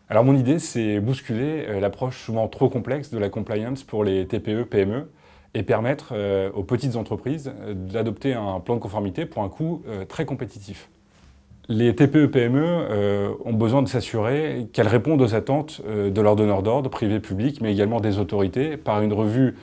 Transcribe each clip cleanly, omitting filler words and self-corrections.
Alors mon idée, c'est bousculer l'approche souvent trop complexe de la compliance pour les TPE, PME et permettre aux petites entreprises d'adopter un plan de conformité pour un coût très compétitif. Les TPE, PME ont besoin de s'assurer qu'elles répondent aux attentes de leurs donneurs d'ordre, privés, publics, mais également des autorités, par une revue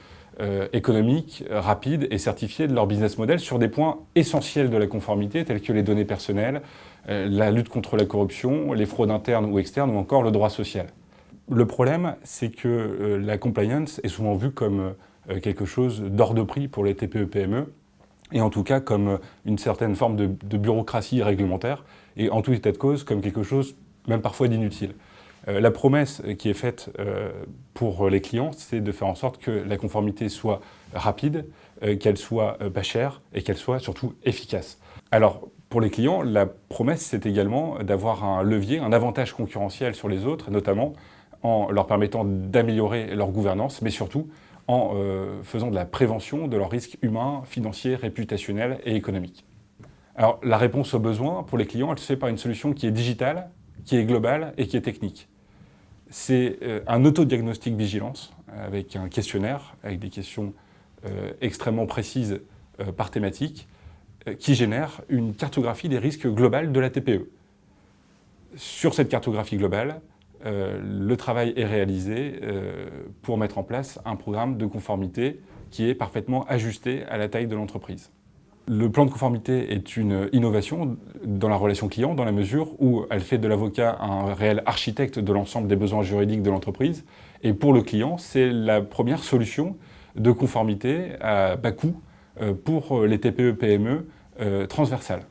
économique, rapide et certifiée de leur business model sur des points essentiels de la conformité, tels que les données personnelles, la lutte contre la corruption, les fraudes internes ou externes, ou encore le droit social. Le problème, c'est que la compliance est souvent vue comme quelque chose d'hors de prix pour les TPE-PME, et en tout cas comme une certaine forme de bureaucratie réglementaire, et en tout état de cause comme quelque chose même parfois d'inutile. La promesse qui est faite pour les clients, c'est de faire en sorte que la conformité soit rapide, qu'elle soit pas chère et qu'elle soit surtout efficace. Alors, pour les clients, la promesse, c'est également d'avoir un levier, un avantage concurrentiel sur les autres, notamment en leur permettant d'améliorer leur gouvernance, mais surtout en faisant de la prévention de leurs risques humains, financiers, réputationnels et économiques. Alors, la réponse aux besoins pour les clients, elle se fait par une solution qui est digitale, qui est globale et qui est technique. C'est un autodiagnostic vigilance avec un questionnaire, avec des questions extrêmement précises par thématique, qui génère une cartographie des risques globales de la TPE. Sur cette cartographie globale, le travail est réalisé pour mettre en place un programme de conformité qui est parfaitement ajusté à la taille de l'entreprise. Le plan de conformité est une innovation dans la relation client, dans la mesure où elle fait de l'avocat un réel architecte de l'ensemble des besoins juridiques de l'entreprise. Et pour le client, c'est la première solution de conformité à bas coût pour les TPE-PME transversales.